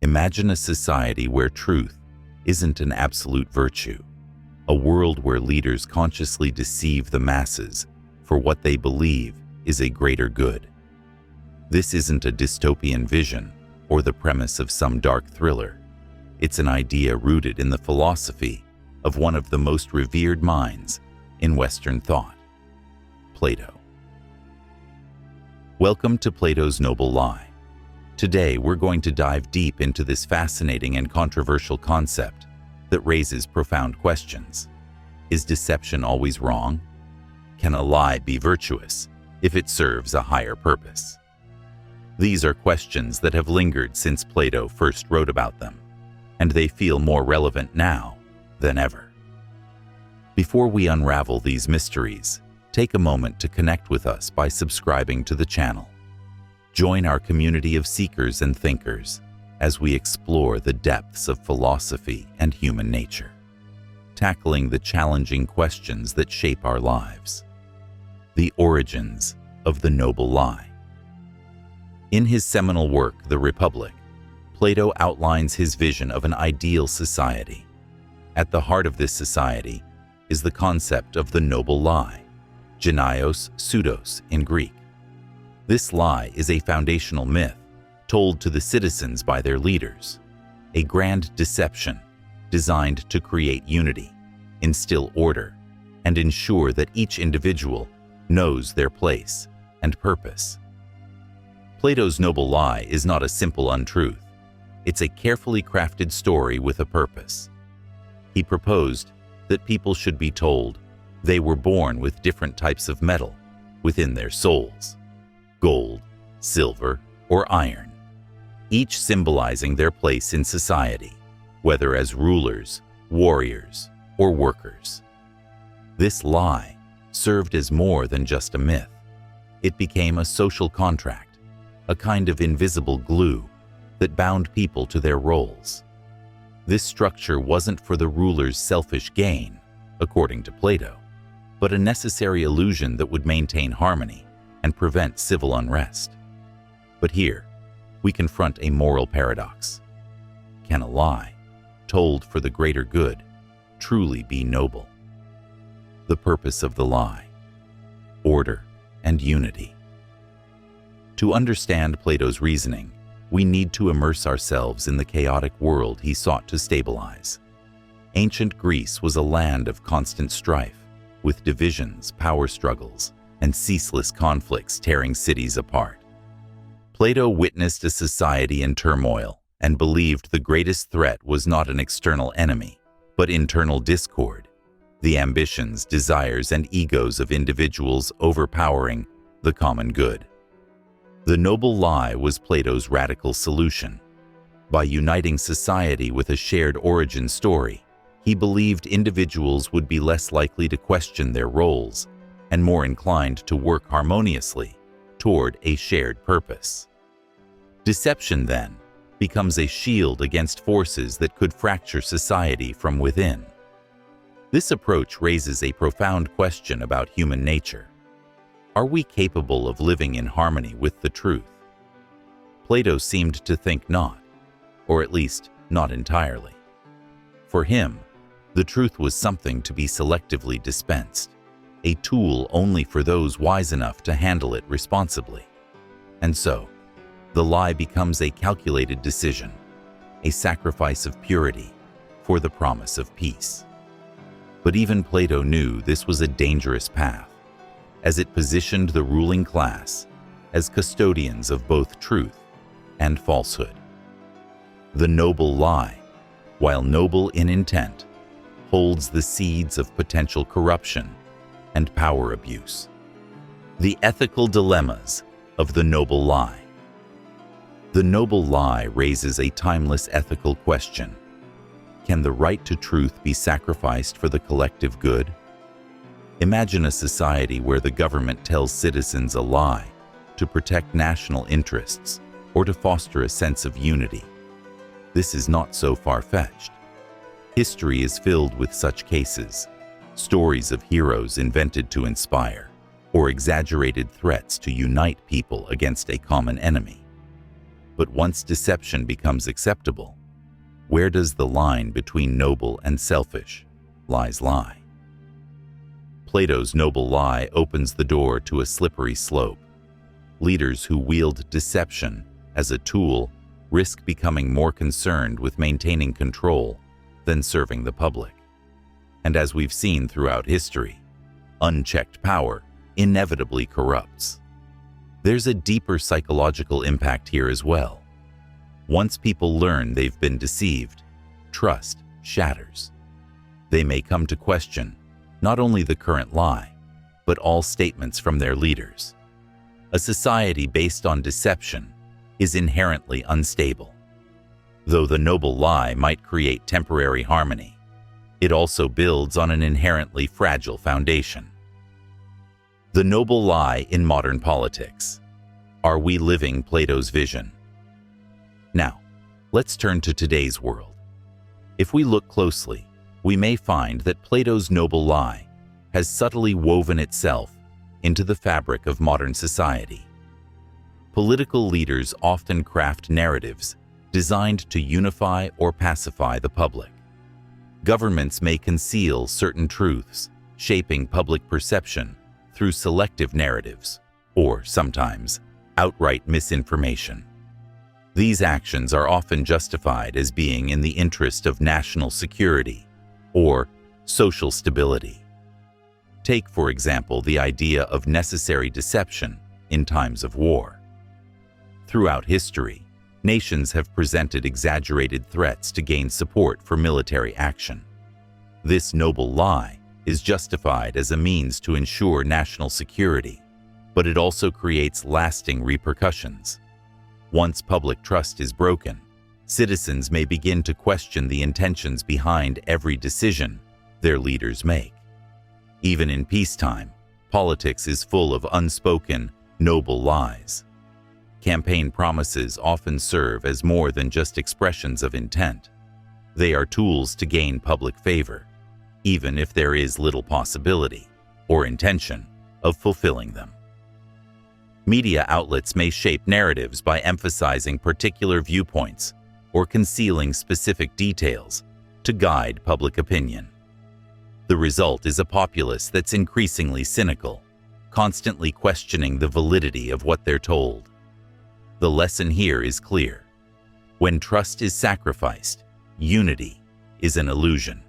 Imagine a society where truth isn't an absolute virtue, a world where leaders consciously deceive the masses for what they believe is a greater good. This isn't a dystopian vision or the premise of some dark thriller. It's an idea rooted in the philosophy of one of the most revered minds in Western thought, Plato. Welcome to Plato's Noble Lie. Today, we're going to dive deep into this fascinating and controversial concept that raises profound questions. Is deception always wrong? Can a lie be virtuous if it serves a higher purpose? These are questions that have lingered since Plato first wrote about them, and they feel more relevant now than ever. Before we unravel these mysteries, take a moment to connect with us by subscribing to the channel. Join our community of seekers and thinkers as we explore the depths of philosophy and human nature, tackling the challenging questions that shape our lives. The origins of the noble lie. In his seminal work, The Republic, Plato outlines his vision of an ideal society. At the heart of this society is the concept of the noble lie, genaios pseudos in Greek. This lie is a foundational myth told to the citizens by their leaders, a grand deception designed to create unity, instill order, and ensure that each individual knows their place and purpose. Plato's noble lie is not a simple untruth. It's a carefully crafted story with a purpose. He proposed that people should be told they were born with different types of metal within their souls: gold, silver, or iron, each symbolizing their place in society, whether as rulers, warriors, or workers. This lie served as more than just a myth. It became a social contract, a kind of invisible glue that bound people to their roles. This structure wasn't for the ruler's selfish gain, according to Plato, but a necessary illusion that would maintain harmony and prevent civil unrest. But here, we confront a moral paradox. Can a lie, told for the greater good, truly be noble? The purpose of the lie: order and unity. To understand Plato's reasoning, we need to immerse ourselves in the chaotic world he sought to stabilize. Ancient Greece was a land of constant strife, with divisions, power struggles, and ceaseless conflicts tearing cities apart. Plato witnessed a society in turmoil and believed the greatest threat was not an external enemy, but internal discord, the ambitions, desires, and egos of individuals overpowering the common good. The noble lie was Plato's radical solution. By uniting society with a shared origin story, he believed individuals would be less likely to question their roles and more inclined to work harmoniously toward a shared purpose. Deception, then, becomes a shield against forces that could fracture society from within. This approach raises a profound question about human nature. Are we capable of living in harmony with the truth? Plato seemed to think not, or at least not entirely. For him, the truth was something to be selectively dispensed, a tool only for those wise enough to handle it responsibly. And so, the lie becomes a calculated decision, a sacrifice of purity for the promise of peace. But even Plato knew this was a dangerous path, as it positioned the ruling class as custodians of both truth and falsehood. The noble lie, while noble in intent, holds the seeds of potential corruption and power abuse. The ethical dilemmas of the noble lie. The noble lie raises a timeless ethical question. Can the right to truth be sacrificed for the collective good? Imagine a society where the government tells citizens a lie to protect national interests or to foster a sense of unity. This is not so far-fetched. History is filled with such cases, stories of heroes invented to inspire, or exaggerated threats to unite people against a common enemy. But once deception becomes acceptable, where does the line between noble and selfish lies lie? Plato's noble lie opens the door to a slippery slope. Leaders who wield deception as a tool risk becoming more concerned with maintaining control than serving the public. And as we've seen throughout history, unchecked power inevitably corrupts. There's a deeper psychological impact here as well. Once people learn they've been deceived, trust shatters. They may come to question not only the current lie, but all statements from their leaders. A society based on deception is inherently unstable. Though the noble lie might create temporary harmony, it also builds on an inherently fragile foundation. The noble lie in modern politics. Are we living Plato's vision? Now, let's turn to today's world. If we look closely, we may find that Plato's noble lie has subtly woven itself into the fabric of modern society. Political leaders often craft narratives designed to unify or pacify the public. Governments may conceal certain truths, shaping public perception through selective narratives, or sometimes outright misinformation. These actions are often justified as being in the interest of national security or social stability. Take, for example, the idea of necessary deception in times of war. Throughout history, nations have presented exaggerated threats to gain support for military action. This noble lie is justified as a means to ensure national security, but it also creates lasting repercussions. Once public trust is broken, citizens may begin to question the intentions behind every decision their leaders make. Even in peacetime, politics is full of unspoken, noble lies. Campaign promises often serve as more than just expressions of intent. They are tools to gain public favor, even if there is little possibility or intention of fulfilling them. Media outlets may shape narratives by emphasizing particular viewpoints or concealing specific details to guide public opinion. The result is a populace that's increasingly cynical, constantly questioning the validity of what they're told. The lesson here is clear. When trust is sacrificed, unity is an illusion.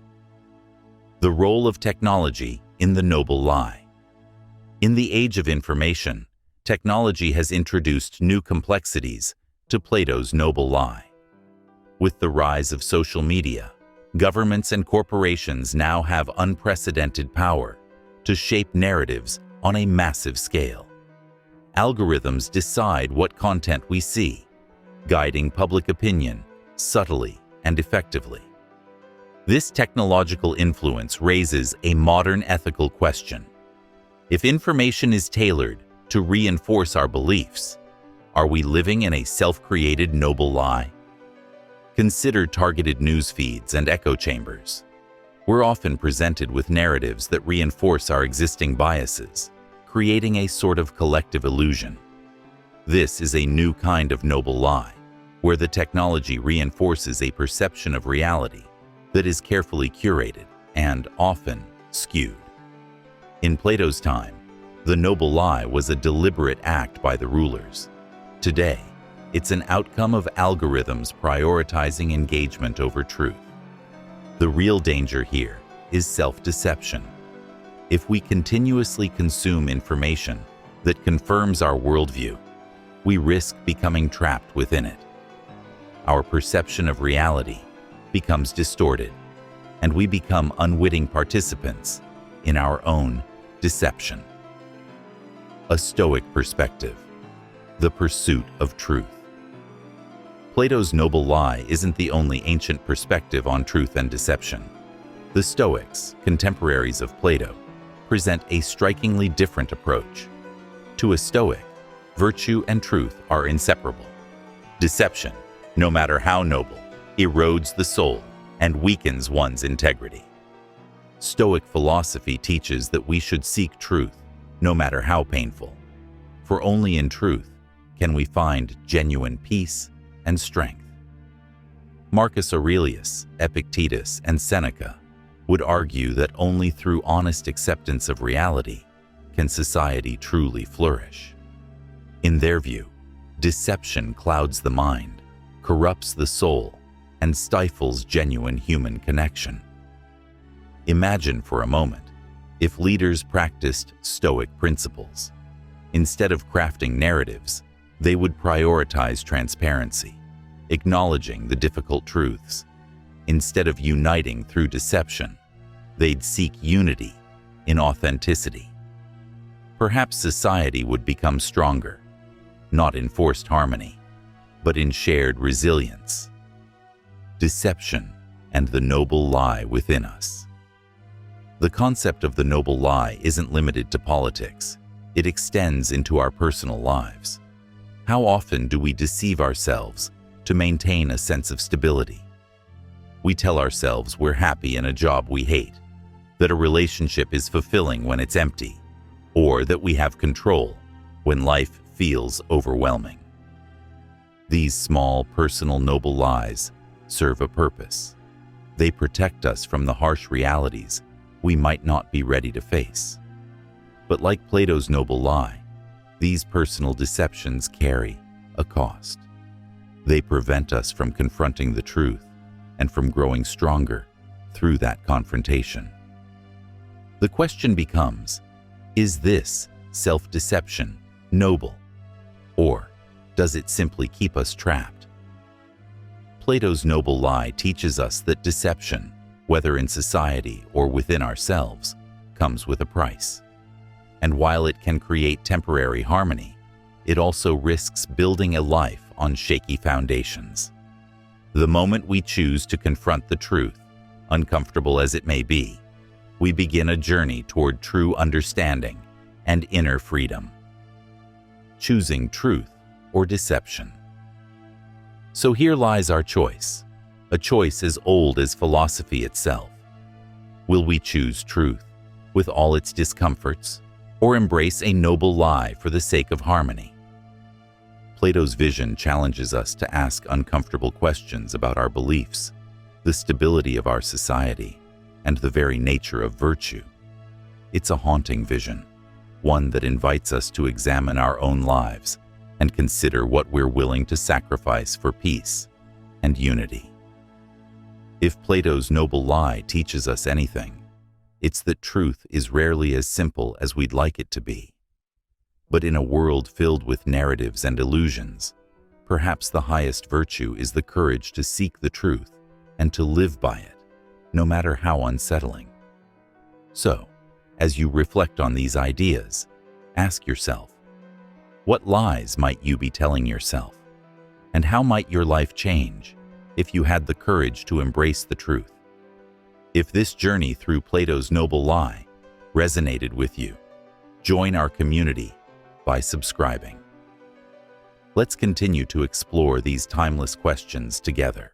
The role of technology in the noble lie. In the age of information, technology has introduced new complexities to Plato's noble lie. With the rise of social media, governments and corporations now have unprecedented power to shape narratives on a massive scale. Algorithms decide what content we see, guiding public opinion subtly and effectively. This technological influence raises a modern ethical question. If information is tailored to reinforce our beliefs, are we living in a self-created noble lie? Consider targeted news feeds and echo chambers. We're often presented with narratives that reinforce our existing biases, creating a sort of collective illusion. This is a new kind of noble lie, where the technology reinforces a perception of reality that is carefully curated and often skewed. In Plato's time, the noble lie was a deliberate act by the rulers. Today, it's an outcome of algorithms prioritizing engagement over truth. The real danger here is self-deception. If we continuously consume information that confirms our worldview, we risk becoming trapped within it. Our perception of reality becomes distorted, and we become unwitting participants in our own deception. A Stoic Perspective, the pursuit of truth. Plato's noble lie isn't the only ancient perspective on truth and deception. The Stoics, contemporaries of Plato, present a strikingly different approach. To a Stoic, virtue and truth are inseparable. Deception, no matter how noble, erodes the soul and weakens one's integrity. Stoic philosophy teaches that we should seek truth, no matter how painful. For only in truth can we find genuine peace and strength. Marcus Aurelius, Epictetus, and Seneca would argue that only through honest acceptance of reality can society truly flourish. In their view, deception clouds the mind, corrupts the soul, and stifles genuine human connection. Imagine for a moment if leaders practiced Stoic principles. Instead of crafting narratives, they would prioritize transparency, acknowledging the difficult truths. Instead of uniting through deception, they'd seek unity in authenticity. Perhaps society would become stronger, not in forced harmony, but in shared resilience. Deception and the noble lie within us. The concept of the noble lie isn't limited to politics. It extends into our personal lives. How often do we deceive ourselves to maintain a sense of stability? We tell ourselves we're happy in a job we hate, that a relationship is fulfilling when it's empty, or that we have control when life feels overwhelming. These small, personal, noble lies serve a purpose. They protect us from the harsh realities we might not be ready to face. But like Plato's noble lie, these personal deceptions carry a cost. They prevent us from confronting the truth and from growing stronger through that confrontation. The question becomes, is this self-deception noble, or does it simply keep us trapped? Plato's noble lie teaches us that deception, whether in society or within ourselves, comes with a price. And while it can create temporary harmony, it also risks building a life on shaky foundations. The moment we choose to confront the truth, uncomfortable as it may be, we begin a journey toward true understanding and inner freedom. Choosing truth or deception. So here lies our choice, a choice as old as philosophy itself. Will we choose truth, with all its discomforts, or embrace a noble lie for the sake of harmony? Plato's vision challenges us to ask uncomfortable questions about our beliefs, the stability of our society, and the very nature of virtue. It's a haunting vision, one that invites us to examine our own lives and consider what we're willing to sacrifice for peace and unity. If Plato's noble lie teaches us anything, it's that truth is rarely as simple as we'd like it to be. But in a world filled with narratives and illusions, perhaps the highest virtue is the courage to seek the truth and to live by it, no matter how unsettling. So, as you reflect on these ideas, ask yourself, what lies might you be telling yourself? And how might your life change if you had the courage to embrace the truth? If this journey through Plato's noble lie resonated with you, join our community by subscribing. Let's continue to explore these timeless questions together.